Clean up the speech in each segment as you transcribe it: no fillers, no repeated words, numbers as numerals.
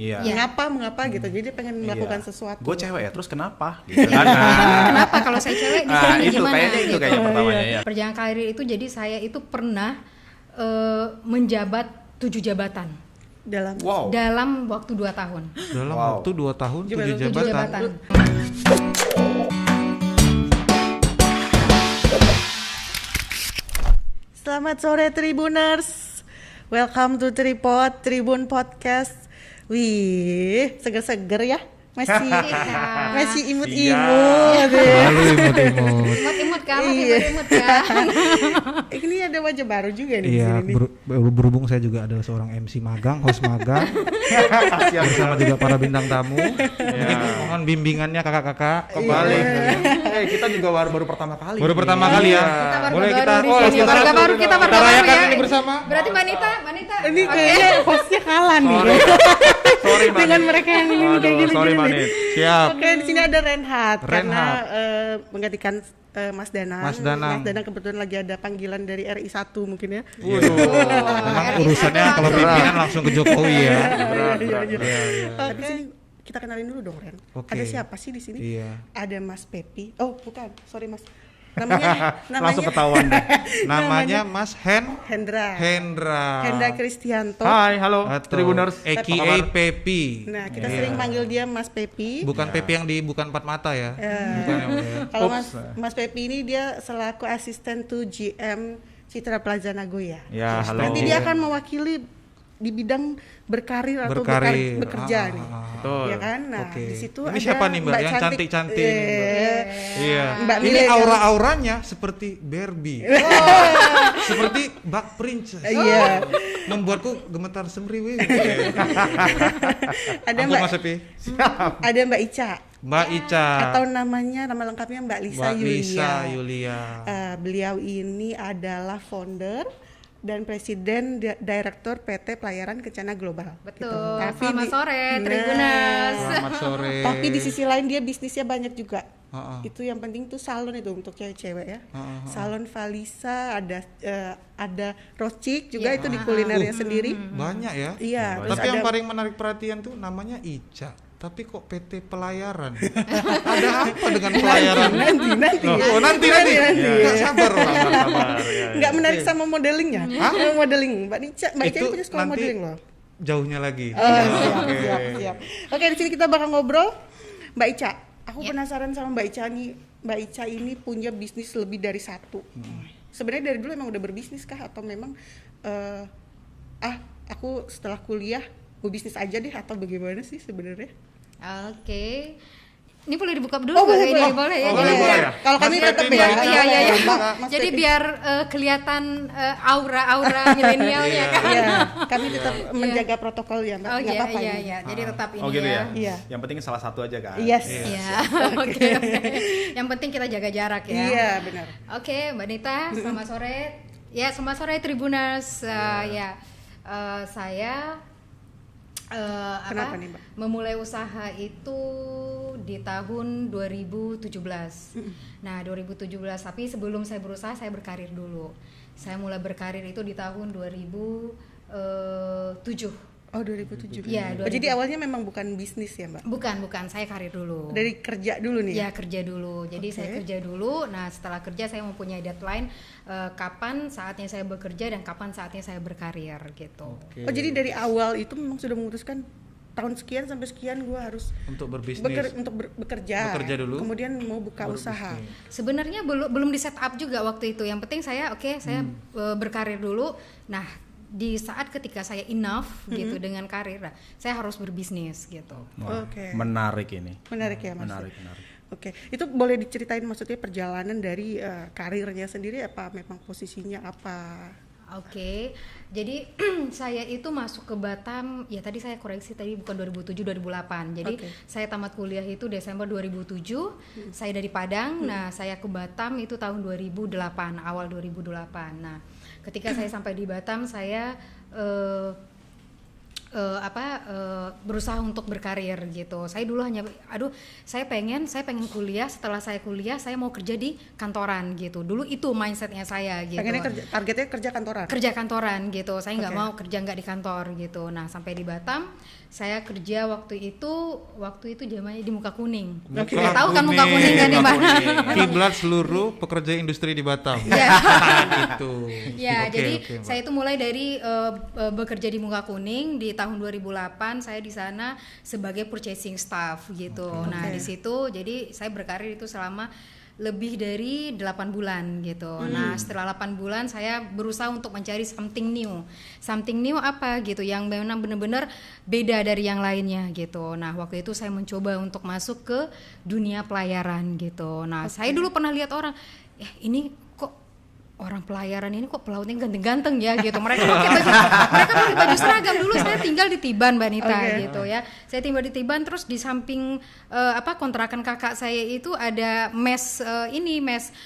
Iya. Mengapa gitu. Jadi dia pengen melakukan sesuatu. Gue cewek ya, terus kenapa? Gitu kan. Kenapa kalau saya cewek di sini itu gimana? kayaknya itu kayaknya pertamanya ya. Perjalanan karir itu jadi saya itu pernah menjabat 7 jabatan. Dalam waktu 2 tahun. Dalam waktu 2 tahun 7 jabatan. Selamat sore Tribuners. Welcome to Tribun Podcast. Wih, seger-seger ya. Masih imut-imut. Lalu imut-imut. Imut-imut kan, imut-imut kan. Ini ada wajah baru juga nih. Iya, berhubung saya juga adalah seorang MC magang, host magang. Bersama juga para bintang tamu. Jadi mohon bimbingannya kakak-kakak. Kembali. Kita juga baru pertama kali. Baru pertama kali ya. Boleh kita warga baru kita rayakan ya. ini bersama. Berarti Mbak Nita. Ini kayaknya hostnya kalah nih. Sorry, dengan mereka yang ini kayak gini. Sorry, Manit. Siap. Oke, di sini ada Renhat. Karena menggantikan Mas Danang. Mas Danang kebetulan lagi ada panggilan dari RI 1 mungkin ya. Memang urusannya kalau pimpinan langsung ke Jokowi ya. Tapi sini kita kenalin dulu dong, Ren. Ada siapa sih di sini? Iya. Ada Mas Pepi. Oh, bukan. Sorry, Mas. Namanya langsung ketahuan deh. Namanya Mas Hendra Kristianto. Hai, halo Tribuners. AKA Pepi. Nah, kita sering panggil dia Mas Pepi. Bukan Pepi yang di bukan empat mata ya. Kalau Mas Pepi ini dia selaku asisten to GM Citra Plaza Nagoya. Ya, halo. Nanti dia akan mewakili di bidang berkarir atau bekerja nih. Betul. Ya kan? Nah, di situ ini ada siapa nih Mbak yang cantik-cantik nih, Mbak? Iya. Mbak ini aura-auranya seperti Barbie. Seperti Bak Princess. Iya. Membuatku gemetar semriwi. Ada Mbak Ica. Mbak Ica. Atau nama lengkapnya Mbak Lisa Yulia. Beliau ini adalah founder dan presiden direktur PT Pelayaran Kencana Global. Betul. Gitu. Selamat sore Tribuners. Selamat sore. Tapi di sisi lain dia bisnisnya banyak juga. Itu yang penting tuh salon itu untuk cewek-cewek ya. Salon Valisa, ada Rocik juga itu di kulinernya sendiri. Banyak ya. Iya. Tapi yang paling menarik perhatian tuh namanya Ica. Tapi kok PT Pelayaran? Ada apa dengan pelayaran? Nanti. Nggak sabar. Nggak menarik sama modelingnya. Modeling. Mbak Ica punya sekolah modeling loh. Jauhnya lagi. Siap. Oke, di sini kita bakal ngobrol. Mbak Ica, aku penasaran sama Mbak Ica nih. Mbak Ica ini punya bisnis lebih dari satu. Sebenarnya dari dulu emang udah berbisnis kah atau memang aku setelah kuliah mau bisnis aja deh atau bagaimana sih sebenarnya? Oke. Ini boleh dibuka dulu boleh ya? Boleh ya. Kalau kami tetap ya. Iya. Jadi biar kelihatan aura milenialnya kan. Iya, kami tetap menjaga protokol ya, Mbak. Enggak apa-apa. Iya. Jadi tetap ini gitu ya. Iya. Yang penting salah satu aja kan. Yes. Iya. Oke. Yang penting kita jaga jarak ya. Iya, benar. Oke, Mbak Nita, selamat sore. Ya, selamat sore Tribuners. Saya Kenapa nih, Mbak? memulai usaha itu di tahun 2017. Nah, 2017, tapi sebelum saya berusaha saya berkarir dulu. Saya mulai berkarir itu di tahun 2007. Oh, 2007. Iya, jadi awalnya memang bukan bisnis ya, Mbak? Bukan, saya karir dulu. Dari kerja dulu nih? Ya, kerja dulu. Jadi saya kerja dulu. Nah, setelah kerja saya mempunyai deadline kapan saatnya saya bekerja dan kapan saatnya saya berkarir gitu. Oh, jadi dari awal itu memang sudah memutuskan tahun sekian sampai sekian gue harus untuk berbisnis, bekerja dulu. Kemudian mau buka usaha. Sebenarnya belum di set up juga waktu itu. Yang penting saya berkarir dulu. Nah, di saat ketika saya enough gitu dengan karir, saya harus berbisnis gitu. Menarik ini. Menarik ya, Mas. Menarik. Oke, itu boleh diceritain maksudnya perjalanan dari karirnya sendiri apa memang posisinya apa? Oke. Jadi saya itu masuk ke Batam, ya tadi saya koreksi tadi bukan 2007 2008. Jadi saya tamat kuliah itu Desember 2007. Saya dari Padang. Nah, saya ke Batam itu tahun 2008, awal 2008. Nah, ketika saya sampai di Batam saya berusaha untuk berkarir gitu. Saya dulu hanya saya pengen kuliah, setelah saya kuliah saya mau kerja di kantoran gitu. Dulu itu mindsetnya saya gitu. Pengennya targetnya kerja kantoran. Kerja kantoran gitu. Saya nggak mau kerja nggak di kantor gitu. Nah, sampai di Batam saya kerja waktu itu zamannya di Muka Kuning. Tahu kan Muka Kuning kan di mana? Kiblat seluruh pekerja industri di Batam. Iya. Gitu. Ya, jadi saya itu mulai dari bekerja di Muka Kuning di tahun 2008. Saya di sana sebagai purchasing staff gitu. Nah, di situ jadi saya berkarir itu selama lebih dari 8 bulan gitu. Nah, setelah 8 bulan saya berusaha untuk mencari something new. Something new apa gitu yang memang benar-benar beda dari yang lainnya gitu. Nah, waktu itu saya mencoba untuk masuk ke dunia pelayaran gitu. Nah, saya dulu pernah lihat orang, ini kok orang pelayaran ini kok pelautnya ganteng-ganteng ya gitu. Mereka pakai baju seragam. Dulu saya tinggal di Tiban, Mbak Nita gitu ya. Saya tinggal di Tiban, terus di samping kontrakan kakak saya itu ada mes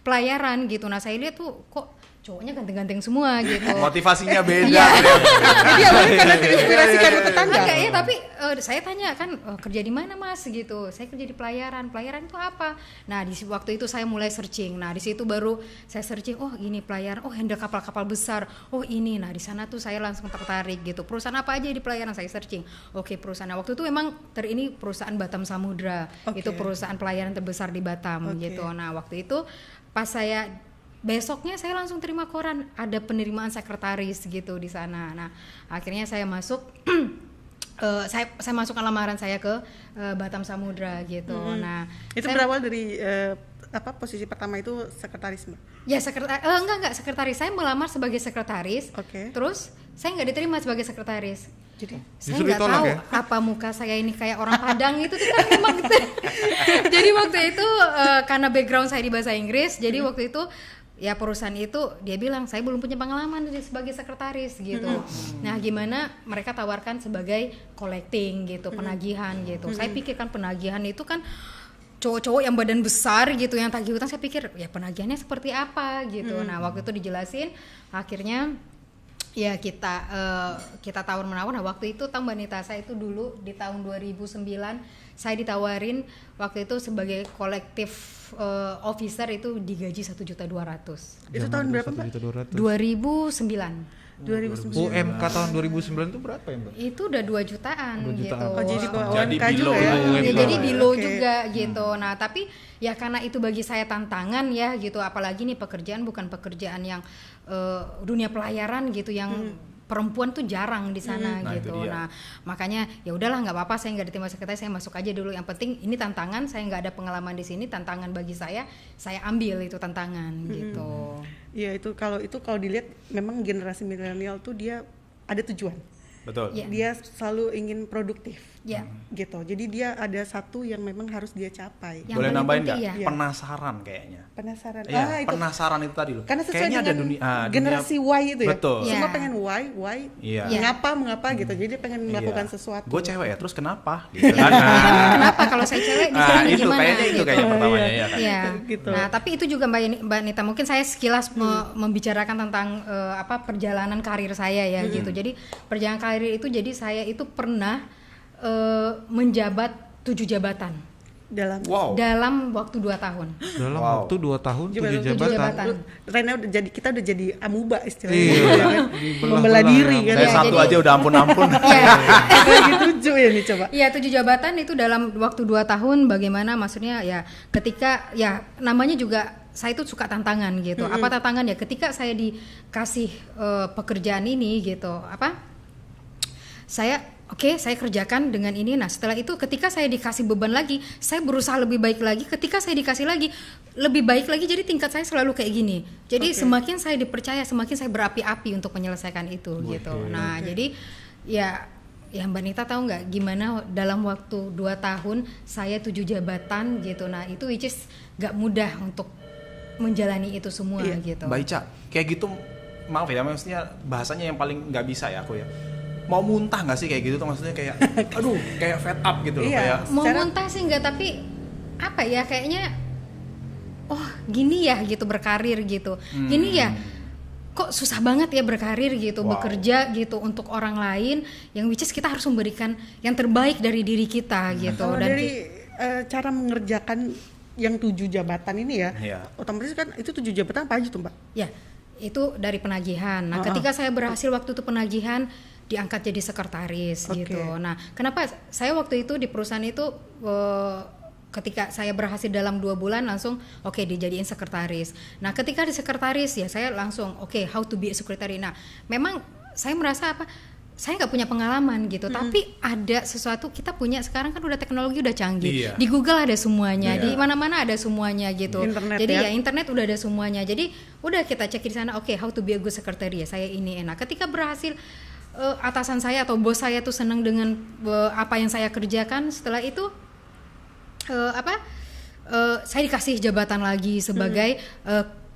pelayaran gitu. Nah, saya lihat tuh kok cowoknya ganteng-ganteng semua gitu. Motivasinya beda. Jadi awalnya karena terinspirasi dari tetangga. Enggak ya, tapi saya tanya kan kerja di mana Mas gitu. Saya kerja di pelayaran. Pelayaran itu apa? Nah, di waktu itu saya mulai searching. Nah, di situ baru saya searching, oh ini pelayaran, oh handle kapal-kapal besar. Oh ini. Nah, di sana tuh saya langsung tertarik gitu. Perusahaan apa aja di pelayaran, saya searching. Oke, perusahaan. Nah, waktu itu memang ini perusahaan Batam Samudra. Itu perusahaan pelayaran terbesar di Batam gitu. Nah, waktu itu pas saya besoknya saya langsung terima koran ada penerimaan sekretaris gitu di sana. Nah, akhirnya saya masuk saya masukkan lamaran saya ke Batam Samudra gitu. Nah, itu berawal dari posisi pertama itu sekretaris, Mbak? Ya, enggak sekretaris. Saya melamar sebagai sekretaris. Terus saya nggak diterima sebagai sekretaris. Jadi saya nggak tahu apa muka saya ini kayak orang Padang itu kan memang gitu. Jadi waktu itu karena background saya di bahasa Inggris, jadi waktu itu ya perusahaan itu dia bilang saya belum punya pengalaman sebagai sekretaris gitu. Nah, gimana mereka tawarkan sebagai collecting gitu, penagihan gitu. Saya pikirkan penagihan itu kan cowok-cowok yang badan besar gitu yang tagih hutang, saya pikir ya penagihannya seperti apa gitu. Nah, waktu itu dijelasin, akhirnya ya kita tawar-menawar. Nah, waktu itu Mbak Nita, saya itu dulu di tahun 2009 saya ditawarin waktu itu sebagai kolektif officer itu digaji 1.200.000. Itu tahun berapa, Mbak? 2009. UMK tahun 2009 itu berapa ya, Mbak? Itu udah 2 jutaan gitu. Oh, jadi jadi juga ya. Jadi below juga gitu. Nah, tapi ya karena itu bagi saya tantangan ya gitu, apalagi nih pekerjaan bukan pekerjaan yang dunia pelayaran gitu yang perempuan tuh jarang di sana gitu. Nah, makanya ya udahlah nggak apa-apa, saya nggak diterima sekretaris, saya masuk aja dulu. Yang penting ini tantangan, saya nggak ada pengalaman di sini, tantangan bagi saya ambil itu tantangan gitu. Iya, itu kalau dilihat memang generasi milenial tuh dia ada tujuan. Betul. Yeah. Dia selalu ingin produktif. Ya. Gitu. Jadi dia ada satu yang memang harus dia capai. Yang boleh paling nambahin penting, nggak? ya. Penasaran kayaknya. Penasaran. Iya, Itu penasaran itu tadi loh. karena sesuai kayaknya dengan ada dunia generasi Y itu ya. Betul. Iya. Semua pengen why, Iya. mengapa gitu. Jadi dia pengen melakukan sesuatu. Gue cewek ya, terus kenapa? Gitu kan. Kenapa kalau saya cewek di sini itu gimana? kayaknya itu kayaknya pertamanya ya kan. Iya. Gitu. Nah, tapi itu juga Mbak Nita, mungkin saya sekilas membicarakan tentang perjalanan karir saya ya gitu. Jadi perjalanan karir itu, jadi saya itu pernah menjabat 7 jabatan dalam waktu 2 tahun. Dalam waktu 2 tahun 7 jabatan. Rena kita udah jadi amuba istilahnya. Iya. Membela diri kan. Saya satu aja udah ampun-ampun. Lagi 7 ya nih coba. Iya, 7 jabatan itu dalam waktu 2 tahun. Bagaimana maksudnya ya, ketika ya namanya juga saya itu suka tantangan gitu. Apa tantangan ya? Ketika saya dikasih pekerjaan ini gitu, saya kerjakan dengan ini. Nah, setelah itu ketika saya dikasih beban lagi, saya berusaha lebih baik lagi. Ketika saya dikasih lagi lebih baik lagi, jadi tingkat saya selalu kayak gini. Jadi semakin saya dipercaya, semakin saya berapi-api untuk menyelesaikan itu gitu. Nah, jadi ya Mbak Nita tahu nggak gimana dalam waktu 2 tahun saya 7 jabatan gitu. Nah, itu which is nggak mudah untuk menjalani itu semua gitu. Mbak Ica, kayak gitu, maaf ya, maksudnya bahasanya yang paling nggak bisa ya aku ya. Mau muntah nggak sih kayak gitu tuh, maksudnya kayak aduh kayak fed up gitu loh. Kayak mau muntah sih nggak, tapi apa ya, kayaknya oh gini ya gitu berkarir gitu, gini ya kok susah banget ya berkarir gitu, Wow. bekerja gitu untuk orang lain, yang which is kita harus memberikan yang terbaik dari diri kita gitu. Kalau Dan dari cara mengerjakan yang 7 jabatan ini ya, Iya. otomatis kan itu 7 jabatan apa aja tuh Mbak? ya itu dari penagihan. Nah, ketika saya berhasil waktu itu penagihan, diangkat jadi sekretaris Oke. gitu. Nah, kenapa saya waktu itu di perusahaan itu ketika saya berhasil dalam 2 bulan langsung oke, dijadiin sekretaris. Nah, ketika di sekretaris ya saya langsung oke, how to be a secretary. Nah, memang saya merasa saya nggak punya pengalaman gitu, tapi ada sesuatu, kita punya sekarang kan udah teknologi udah canggih. Iya. Di Google ada semuanya, Iya. di mana-mana ada semuanya gitu. Internet Jadi ya. ya internet udah ada semuanya. Jadi udah kita cek di sana, oke, how to be a good secretary ya, saya ini enak. Ketika berhasil atasan saya atau bos saya tuh senang dengan apa yang saya kerjakan, setelah itu saya dikasih jabatan lagi sebagai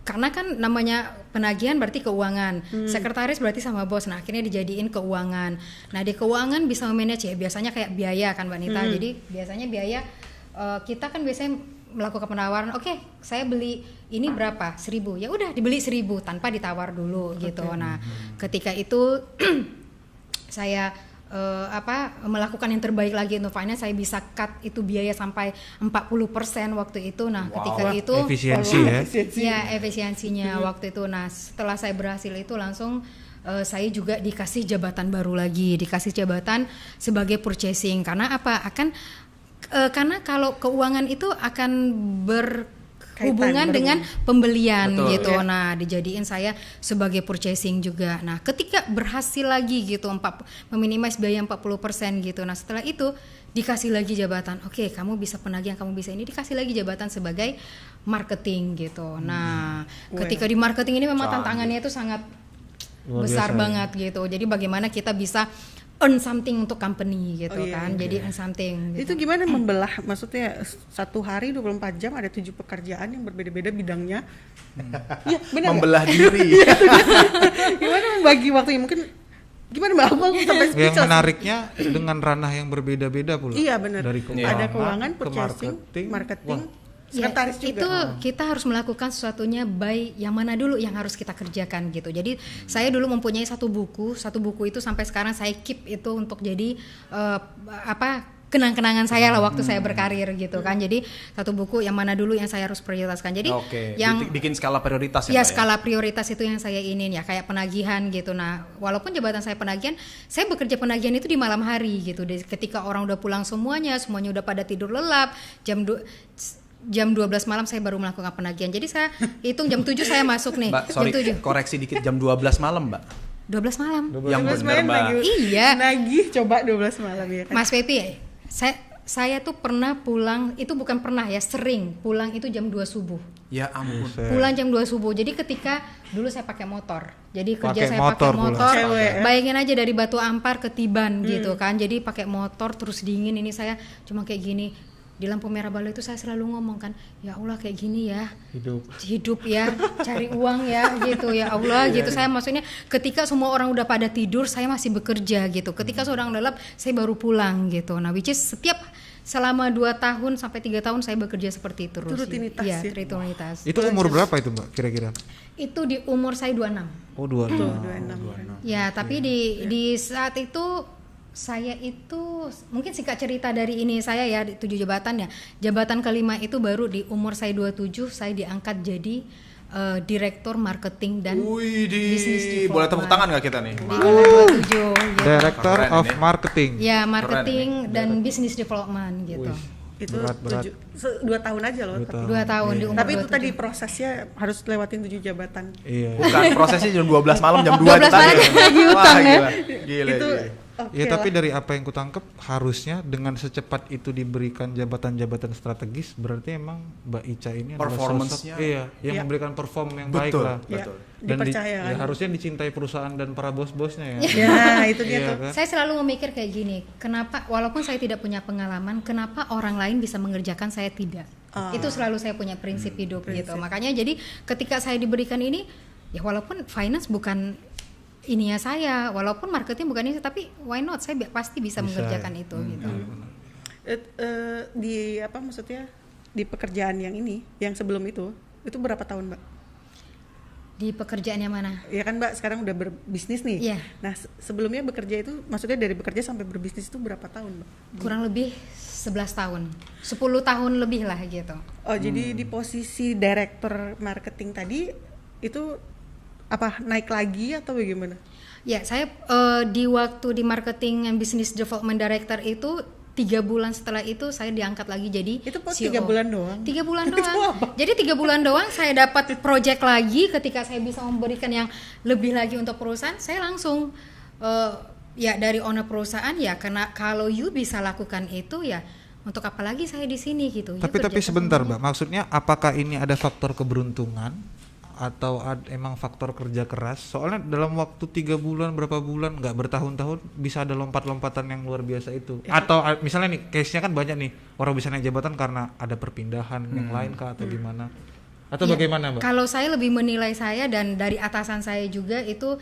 karena kan namanya penagihan berarti keuangan, sekretaris berarti sama bos. Nah, akhirnya dijadiin keuangan. Nah, di keuangan bisa memanage ya, biasanya kayak biaya kan Mbak Nita. Jadi biasanya biaya kita kan biasanya melakukan penawaran, oke, saya beli ini berapa? 1.000. Ya udah dibeli 1.000 tanpa ditawar dulu gitu. Nah, ketika itu saya melakukan yang terbaik lagi untuk finance, saya bisa cut itu biaya sampai 40% waktu itu. Nah, ketika itu Efisiensi ya. ya efisiensinya waktu itu. Nah, setelah saya berhasil itu langsung saya juga dikasih jabatan baru lagi, dikasih jabatan sebagai purchasing. Karena apa? Karena kalau keuangan itu akan berhubungan dengan pembelian. Betul, gitu. ya. Nah, dijadiin saya sebagai purchasing juga. Nah, ketika berhasil lagi gitu meminimize biaya 40% gitu. Nah, setelah itu dikasih lagi jabatan. Oke, kamu bisa penagihan, kamu bisa ini, dikasih lagi jabatan sebagai marketing gitu. Nah, ketika di marketing ini memang tantangannya itu sangat Luar besar biasa, banget gitu. Jadi bagaimana kita bisa earn something untuk company gitu Oh, iya, kan. iya. Jadi earn something Itu gitu. gimana membelah, maksudnya satu hari 24 jam ada 7 pekerjaan yang berbeda-beda bidangnya. Iya, benar. nggak? Membelah diri. Gimana membagi waktunya? Mungkin gimana Mbak? Aku sampai Yang speechless. menariknya dengan ranah yang berbeda-beda pula. Iya, benar. Dari Ada keuangan, ke purchasing, marketing, Ya, sekretaris juga. itu kita harus melakukan sesuatunya by yang mana dulu yang harus kita kerjakan gitu. Jadi saya dulu mempunyai satu buku itu sampai sekarang saya keep itu untuk jadi kenang-kenangan saya lah waktu saya berkarir gitu kan. Jadi satu buku yang mana dulu yang saya harus prioritaskan. Jadi Oke, yang bikin skala prioritas ya Mbak, skala prioritas itu yang saya ingin ya, kayak penagihan gitu. Nah, walaupun jabatan saya penagihan, saya bekerja penagihan itu di malam hari gitu. Ketika orang udah pulang semuanya udah pada tidur lelap, jam 12 malam saya baru melakukan penagihan. Jadi saya hitung jam 7 saya masuk nih. Mbak, sorry, jam 7. koreksi dikit, jam 12 malam Mbak. 12 malam. Yang 12 benar malam Mbak. nagih. Iya. Nagih coba 12 malam ya kan. Mas Pepi, saya tuh pernah pulang, itu bukan pernah ya, sering pulang itu jam 2 subuh. Ya ampun. Pulang jam 2 subuh. Jadi ketika dulu saya pakai motor. Jadi kerja Pakai saya motor pakai pula. motor. Cewek, ya? Bayangin aja dari Batu Ampar ke Tiban gitu kan. Jadi pakai motor terus dingin, ini saya cuma kayak gini. Di lampu merah Balai itu saya selalu ngomong kan, ya Allah kayak gini ya. Hidup ya, cari uang ya gitu, ya Allah gitu. Saya maksudnya ketika semua orang udah pada tidur, saya masih bekerja gitu. Ketika seorang lelap, saya baru pulang gitu. Nah, which is selama 2 tahun sampai 3 tahun saya bekerja seperti itu terus. Itu rutinitas Iya, ya? rutinitas. Itu umur berapa itu Mbak kira-kira? Itu di umur saya 26. Oh 26. 26. Ya, tapi di saat itu saya itu mungkin singkat cerita dari ini saya ya, 7 jabatan ya. Jabatan kelima itu baru di umur saya 27 saya diangkat jadi direktur marketing dan bisnis boleh tepuk tangan nggak kita nih? di umur 27 gitu. Director Keren of ini. Marketing. Ya, marketing dan business development gitu. Itu Berat. 2 tahun aja loh. 2 tahun. 2 tahun di umur Tapi itu 27. tadi prosesnya harus lewatin 7 jabatan. Iya. Bukan, prosesnya jam 12 malam, jam 2 12 itu tadi. malam lagi Wah, utang ya. Gila. Itu gila. oke Ya tapi lah. dari apa yang kutangkep harusnya dengan secepat itu diberikan jabatan-jabatan strategis, berarti emang Mbak Ica ini adalah Performance-nya. sosok yang Iya. memberikan perform yang baik Betul, lah. Ya, betul. Dan dipercaya ya kan. harusnya dicintai perusahaan dan para bos-bosnya ya. Ya, itu dia Iya tuh. kan? Saya selalu memikir kayak gini, kenapa walaupun saya tidak punya pengalaman, kenapa orang lain bisa mengerjakan saya tidak? Itu selalu saya punya prinsip hidup gitu. Makanya jadi ketika saya diberikan ini, ya walaupun finance bukan ininya saya, walaupun marketing bukan ini, tapi why not? Saya pasti bisa mengerjakan itu gitu. Di apa maksudnya di pekerjaan yang ini, yang sebelum itu berapa tahun Mbak? Di pekerjaan yang mana? Ya kan Mbak sekarang udah berbisnis nih. Iya. Nah sebelumnya bekerja itu, maksudnya dari bekerja sampai berbisnis itu berapa tahun Mbak? Kurang lebih 11 tahun, 10 tahun lebih lah gitu. Oh jadi di posisi director marketing tadi itu apa naik lagi atau bagaimana? Ya, saya di waktu di marketing and business development director itu 3 bulan setelah itu saya diangkat lagi jadi Itu pas CEO. 3 bulan doang? 3 bulan Itu doang. apa? Jadi 3 bulan doang saya dapat project lagi. Ketika saya bisa memberikan yang lebih lagi untuk perusahaan, saya langsung ya dari owner perusahaan ya, karena kalau you bisa lakukan itu ya untuk apa lagi saya di sini gitu. You Tapi kerjakan sebentar semuanya. Mbak, maksudnya apakah ini ada faktor keberuntungan atau emang faktor kerja keras? Soalnya dalam waktu 3 bulan, berapa bulan, nggak bertahun-tahun bisa ada lompat-lompatan yang luar biasa itu. Atau misalnya nih, case-nya kan banyak nih, orang bisa naik jabatan karena ada perpindahan yang lain kah atau gimana? Atau Ya, bagaimana Mbak? Kalau saya lebih menilai saya dan dari atasan saya juga itu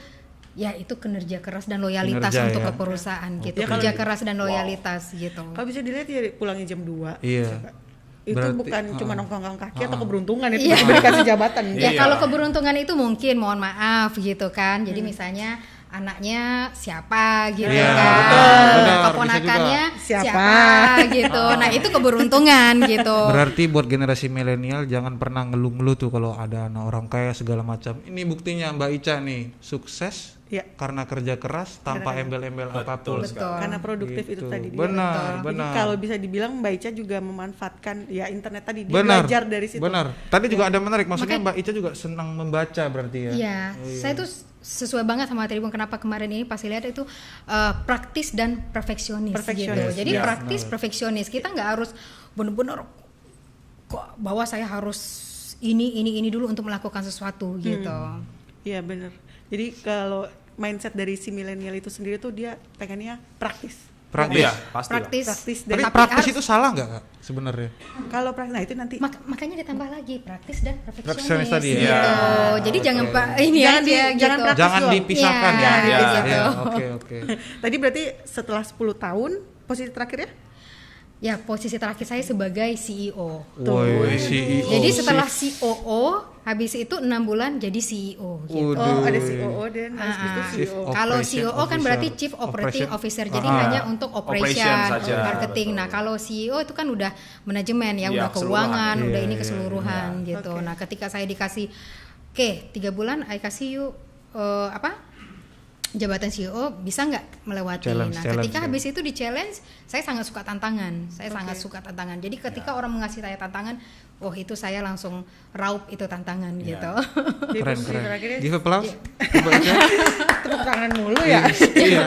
ya itu kinerja keras dan loyalitas Kinerja, untuk ya. ke perusahaan gitu. Ya, Kerja kalau- keras dan loyalitas gitu. Kalau bisa dilihat ya pulangnya jam 2. Iya. Itu Berarti- bukan cuma nongkrong kaki atau Ah. keberuntungan itu Iya. dikasih jabatan. Ya Iya. kalau keberuntungan itu mungkin mohon maaf gitu kan. Jadi misalnya anaknya siapa gitu Iya, kan. benar, Keponakannya bisa juga. siapa gitu. Nah, itu keberuntungan gitu. Berarti buat generasi milenial jangan pernah ngeluh-ngeluh tuh kalau ada anak orang kaya segala macam. Ini buktinya Mbak Ica nih, sukses Ya. karena kerja keras tanpa embel-embel apapun. Betul. Karena produktif itu Gitu. tadi dia. Benar, Jadi benar. kalau bisa dibilang Mbak Ica juga memanfaatkan ya internet tadi, dia Benar. belajar dari situ. Benar. Tadi juga ada menarik, maksudnya Makanya- Mbak Ica juga senang membaca berarti ya. Iya, saya tuh sesuai banget sama Tribun. Kenapa kemarin ini pasti lihat itu praktis dan perfeksionis, Perfeksionis, gitu. Jadi ya. praktis, perfeksionis. Kita nggak harus benar-benar kok bahwa saya harus ini dulu untuk melakukan sesuatu gitu. Iya benar. Jadi kalau mindset dari si milenial itu sendiri tuh dia pengennya praktis. Praktis. Iya, pasti lah. Praktis. Praktis Tapi dan Tapi praktis harus- itu salah nggak Kak sebenarnya? kalau praktis, nah itu nanti Makanya ditambah lagi praktis dan Perfeksionis perfeksionis tadi ya? gitu. Iya. Jadi Oke. jangan ini Jangan aja jangan gitu. praktis Jangan doang. dipisahkan Iya, ya. iya, Iya, gitu. iya, oke. Tadi berarti setelah 10 tahun posisi terakhir ya? Ya, posisi terakhir saya sebagai CEO. Woi, CEO. Jadi setelah COO, habis itu 6 bulan jadi CEO gitu. Oh, ada COO dan habis itu Chief CEO. Kalau Operation CEO kan berarti Officer. Chief Operating Officer, jadi Ah. hanya untuk Operation operation, saja, marketing. betul. Nah, kalau CEO itu kan udah manajemen ya, Iya, udah keuangan, keseluruhan. udah Iya, ini iya, keseluruhan iya. gitu. Oke. Nah, ketika saya dikasih, oke, 3 bulan, I kasih you jabatan CEO, bisa nggak melewati? Challenge, Nah, challenge, ketika ya. habis itu di challenge, saya sangat suka tantangan. Saya Oke. sangat suka tantangan. Jadi ketika orang mengasih saya tantangan, oh itu saya langsung raup itu tantangan Iya. gitu. Jadi Keren, posisi keren. terakhirnya Give applause. Coba Ica. tepuk tangan mulu ya. Iya.